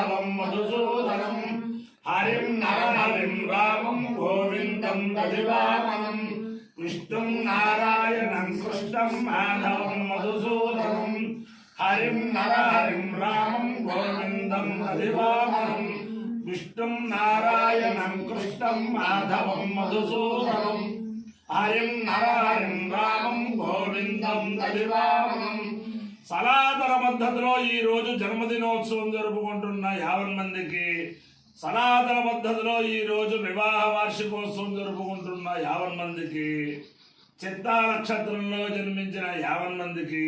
माधवं मधुसूदनं हरिं नरहरिं रामं गोविन्दं दधिवामनं विष्णुं नारायणं कृष्णं माधवं मधुसूदनं हरिं नरहरिं रामं गोविन्दं दधिवामनं विष्णुं नारायणं कृष्णं माधवं मधुसूदनं हरिं नरहरिं रामं गोविन्दं दधिवामनं సనాతన పద్ధతిలో ఈరోజు జన్మదినోత్సవం జరుపుకుంటున్న 50 మందికి, సనాతన పద్ధతిలో ఈరోజు వివాహ వార్షికోత్సవం జరుపుకుంటున్న 50 మందికి, చిత్తా నక్షత్రంలో జన్మించిన 50 మందికి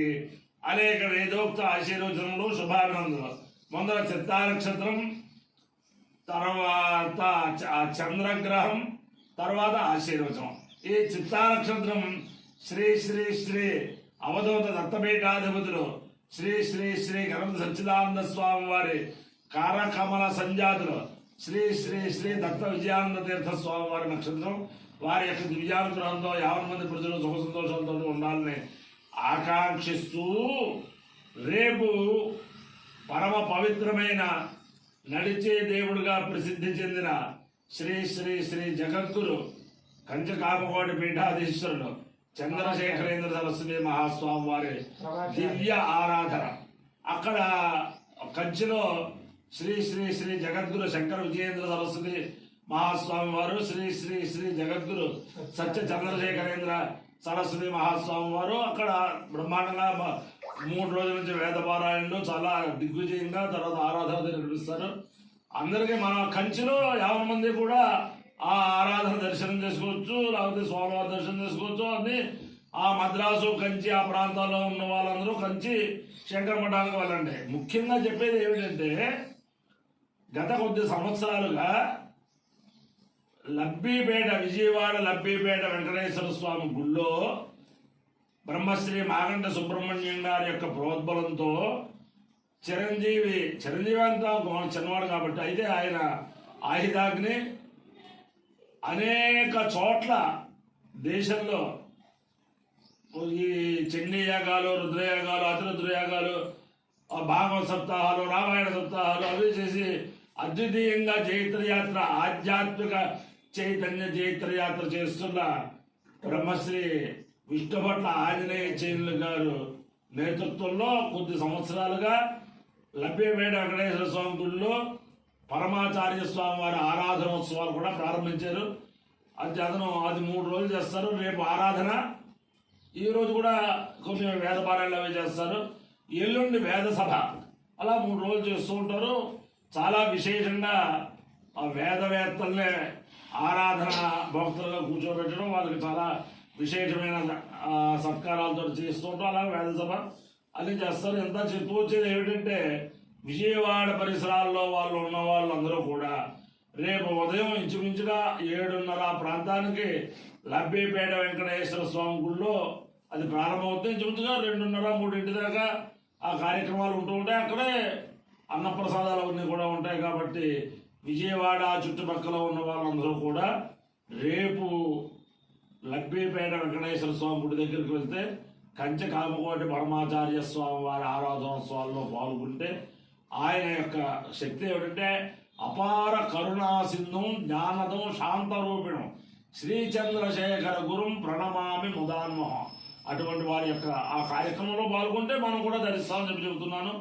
అనేక వేదోక్త ఆశీర్వచనలు శుభాభినందనలు. ముందర చిత్తా నక్షత్రం, తర్వాత చంద్రగ్రహం, తర్వాత ఆశీర్వచనం. ఈ చిత్తా నక్షత్రం శ్రీ శ్రీ శ్రీ అవధూత దత్తపీఠాధిపతులు శ్రీ శ్రీ శ్రీ గణపతి సచ్చిదానంద స్వామి వారి కారకమల సంజాతులు శ్రీ శ్రీ శ్రీ దత్త విజయానంద తీర్థ స్వామి వారి నక్షత్రం. వారి యొక్క దివ్యానుగ్రహంతో 50 మంది ప్రజలు సుఖ సంతోషాలతో ఉండాలని ఆకాంక్షిస్తూ రేపు పరమ పవిత్రమైన నడిచే దేవుడుగా ప్రసిద్ధి చెందిన శ్రీ శ్రీ శ్రీ జగద్గురు కంచకామకోటి పీఠాధీశ్వరుడు చంద్రశేఖరేంద్ర సరస్వతి మహాస్వామి వారి దివ్య ఆరాధన. అక్కడ కంచిలో శ్రీ శ్రీ శ్రీ జగద్గురు శంకర విజయేంద్ర సరస్వతి మహాస్వామి వారు, శ్రీ శ్రీ శ్రీ జగద్గురు సత్య చంద్రశేఖరేంద్ర సరస్వతి మహాస్వామి వారు అక్కడ బ్రహ్మాండంగా 3 రోజుల నుంచి వేదపారాయణలు చాలా దిగ్విజయంగా తర్వాత ఆరాధన నిర్వహిస్తారు. అందరికీ మన కంచిలో 50 మంది కూడా ఆ ఆరాధన దర్శనం చేసుకోవచ్చు, లేకపోతే స్వామివారి దర్శనం చేసుకోవచ్చు. అది ఆ మద్రాసు కంచి ఆ ప్రాంతాల్లో ఉన్న వాళ్ళందరూ కంచి శంకర మఠాలకు వెళ్ళండి. ముఖ్యంగా చెప్పేది ఏమిటంటే గత కొద్ది సంవత్సరాలుగా లబ్బిపేట, విజయవాడ లబ్బిపేట వెంకటేశ్వర స్వామి గుళ్ళో బ్రహ్మశ్రీ మాగంట సుబ్రహ్మణ్యం గారి యొక్క ప్రోద్బలంతో చిరంజీవి అంతా చిన్నవాడు కాబట్టి అయితే ఆయన ఆయుధాగ్ని అనేక చోట్ల దేశంలో ఈ చండీ యాగాలు, రుద్రయాగాలు, అతిరుద్రయాగాలు, భాగవత సప్తాహాలు, రామాయణ సప్తాహాలు అవి చేసి అద్వితీయంగా జైత్రయాత్ర, ఆధ్యాత్మిక చైతన్య జైత్రయాత్ర చేస్తున్న బ్రహ్మశ్రీ విష్ణుభట్ల ఆంజనేయ చైన్లు గారు నేతృత్వంలో కొద్ది సంవత్సరాలుగా లబ్బిపేట వెంకటేశ్వర స్వామి గుడిలో పరమాచార్య స్వామి వారి ఆరాధనోత్సవాలు కూడా ప్రారంభించారు. అది 3 రోజులు చేస్తారు. రేపు ఆరాధన, ఈరోజు కూడా కొన్ని వేదపారాయణలు అవి చేస్తారు. ఎల్లుండి వేద సభ, అలా 3 రోజులు చేస్తూ ఉంటారు. చాలా విశేషంగా ఆ వేదవేత్తల్ని ఆరాధన భక్తులుగా కూర్చోబెట్టడం, వాళ్ళకి చాలా విశేషమైన సత్కారాలతో చేస్తూ ఉంటారు. అలాగే వేద సభ అన్ని చేస్తారు. ఎంత చెప్పు వచ్చేది ఏమిటంటే విజయవాడ పరిసరాల్లో వాళ్ళు ఉన్న వాళ్ళందరూ కూడా రేపు ఉదయం ఇంచుమించుగా 7:30 ప్రాంతానికి లబ్బిపేట వెంకటేశ్వర స్వామి గుళ్ళో అది ప్రారంభమవుతుంది. ఇంచుమించుగా 2:30-3 దాకా ఆ కార్యక్రమాలు ఉంటూ ఉంటాయి. అక్కడే అన్నప్రసాదాలు అవన్నీ కూడా ఉంటాయి. కాబట్టి విజయవాడ చుట్టుపక్కల ఉన్న వాళ్ళందరూ కూడా రేపు లబ్బిపేట వెంకటేశ్వర స్వామి గుడి దగ్గరికి వెళ్తే కంచె కామకోటి పరమాచార్య స్వామి వారి ఆరాధనోత్సవాల్లో పాల్గొంటే ఆయన యొక్క శక్తి ఏమిటంటే అపార కరుణా సింధు జ్ఞానదం శాంతరూపిణం శ్రీ చంద్రశేఖర గురుం ప్రణమామి ముదాన్మోహం. అటువంటి వారి యొక్క ఆ కార్యక్రమంలో పాల్గొంటే మనం కూడా ధరిస్తామని చెప్పి చెబుతున్నాను.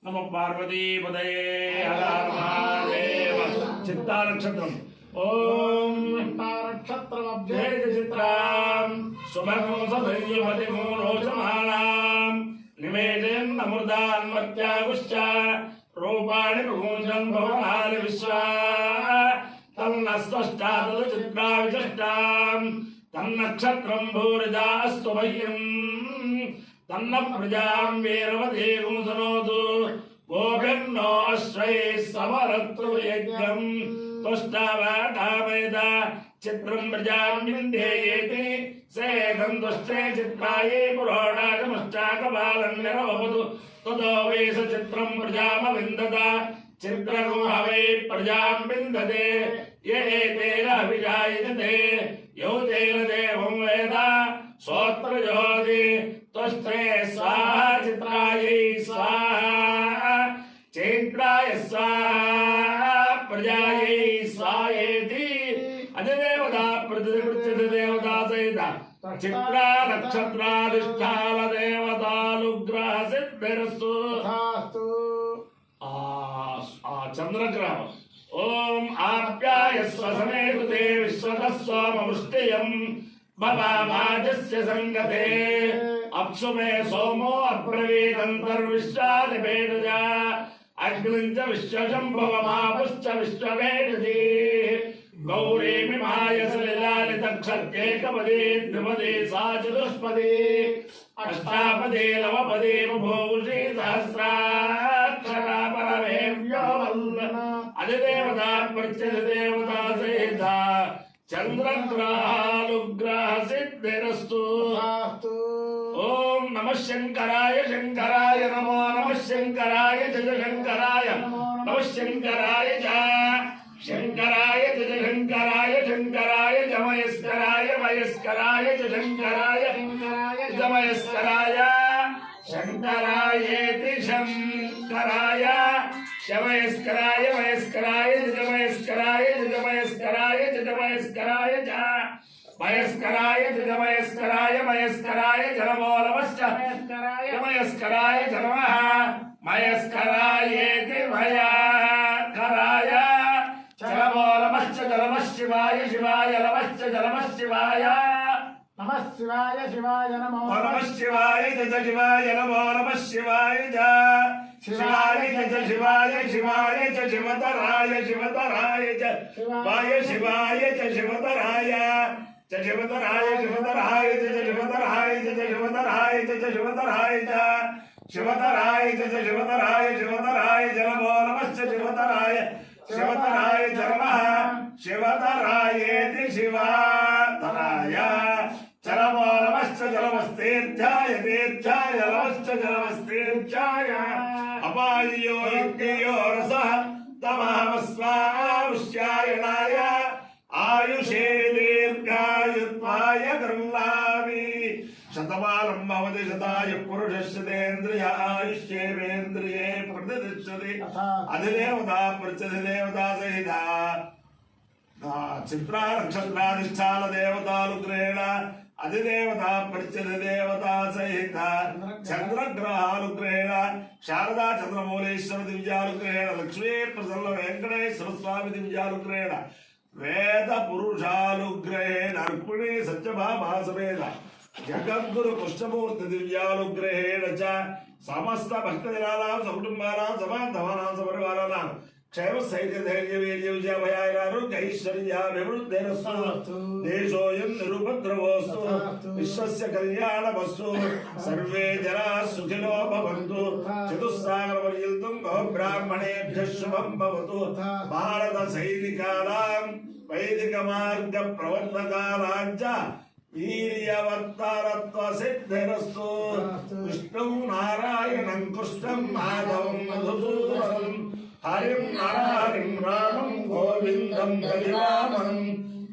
నమ పార్వతీపదయే హర మహాదేవ. చిత్తా నక్షత్రం ఓం నక్షత్రమభ్యే చిత్రాం శుభం సదైవతి మూరోచమానాం నిమేదేన్నమృతాన్మత్యాగుశ్చ రూపాణి ప్రపంచం భవనాని విశ్వా తన్నస్వష్టాతు చిత్రా విశిష్టాం తన్నక్షత్రం భూరిజా అస్తు మహ్యం తన్న ప్రజాం వీరవతీం సునోతు గోభిర్నో అశ్వై సమరత్రు యజ్ఞం తుష్టావాటామేద చిత్రం ప్రజాం విందేయేతి సేదం దుష్టే చిత్రాయే పురోడాగముష్టాకబాలం నిరవదు తదో వేస చిత్రం ప్రజామ విందత చిత్రగోహవై ప్రజాం విందతే ఏతేన విజాయతే యౌతేన దేవం వేద సోత్రజోతి తుష్టే స్వాహ చిత్రాయై స్వాహ చైత్రాయ स्वाहा प्रजायै स्वाहेति अधिदेवता प्रतिदेवता सहित चित्रा नक्षत्राधिष्ठान देवतानुग्रह सिद्धिरस्तु चंद्रग्रह ओम आप्यायस्व समेते विश्वतस्वमवृष्टियं भवामाजस्य संगते अप्सु मे सोमो अब्रवीदन्तर्विश्वादिवेदजा अग्निञ्च विश्वशम्भवमापुश्च विश्ववेदजी गौरीमिमाय सलिलालितक्षत्येकपदे द्विपदे सा चतुष्पदे अष्टापदे नवपदे बभूषि सहस्राक्षरा परमेव्यो वल्लना अधिदेवता प्रत्यधिदेवता सहित चंद्रग्रहानुग्रह सिद्धिरस्तु ओम नमः शंकराय शंकराय नमो नमः शंकराय जय शंकराय नमः शंकराय शंकराय जय शंकराय शंकराय जमयस्कराय मयस्कराय जय शंकराय जमयस्कराय शंकरायेति शंकराय शमयस्कराय मयस्कराय जमयस्कराय जमयस्कराय जमयस्कराय मयस्कराय जमयस्कराय मयस्कराय जनमो नमश्च मयस्कराय जनमः मयस्करायेति मयस्कराय जनमो नमश्च जनमः शिवाय शिवाय नमश्च जनमः शिवाय नमः शिवाय शिवाय नमो नमः शिवाय जय शिवाय नमो नमः शिवाय शिवाय जय शिवाय शिवाय जय शिवतराय शिवतराय जय शिवाय जय शिवतराय जय शिवतराय शिवतराय जय शिवतराय जय शिवतराय जय शिवतराय शिवतराय जय शिवतराय शिवतराय नमो नमः शिवतराय शिवतराय नमः शिवतरायेति शिवतराय चरमो नमश्च जलमस्तीर्थ्याय तीर्थ्याय नमश्च जलमस्तीर्थ्याय अपायो यज्ञयो रसः तमहमस्वामुष्यायणाय आयुषे दीर्घायुत्वाय गृह्णामि शतमानं भवति शतायुः पुरुषस्येन्द्रिय आयुष्येवेन्द्रिये प्रतिष्ठति अधिदेवता प्रत्यधिदेवता सहिता चित्रा नक्षत्राधिष्ठान देवतानुग्रहेण अधिदेवता प्रत्यधिदेवता सहित चंद्रग्रहानुग्रहेण शारदा चंद्रमौलेश्वर दिव्यानुग्रहेण लक्ष्मी प्रसन्न वेंकटेश्वर स्वामी दिव्यानुग्रहेण वेद पुरुषानुग्रहेण अर्पिणी सत्यभामा समेत जगद्गुरु कृष्णमूर्ति दिव्यानुग्रहेण च समस्त भक्तजनानां सकुटुम्बानां समान्तमानां सपरिवाराणां क्षेम स्थैर्य धैर्य वीर्य विजय भयाैरारोग्यैश्वर्याभिवृद्धिरस्तु देशोऽयं निरुपद्रवोऽस्तु विश्वस्य कल्याणमस्तु सर्वे जनाः सुखिनो भवन्तु चतुस्सागरपर्यन्तं गोब्राह्मणेभ्यः शुभं भवतु भारतसैनिकानां वैदिकमार्गप्रवर्तकानां च वीर्यवत्तरत्वसिद्धिरस्तु विष्णुं नारायणं कृष्णं माधवं मधुसूदनं हरिं नरहरिं रामं गोविन्दं दधिवामनं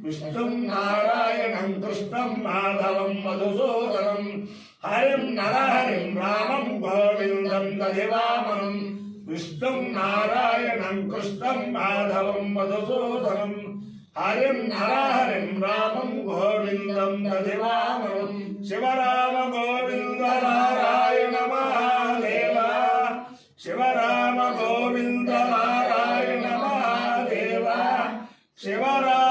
विष्णुं नारायणं कृष्णं माधवं मधुसूदनं हरिं नरहरिं रामं गोविन्दं दधिवामनं विष्णुं नारायणं कृष्णं माधवं मधुसूदनं हरिं नरहरिं रामं गोविन्दं दधिवामनं शिवराम गोविन्द नारायण महादेव शिवराम गोविन्द नारायण महादेव शिवराम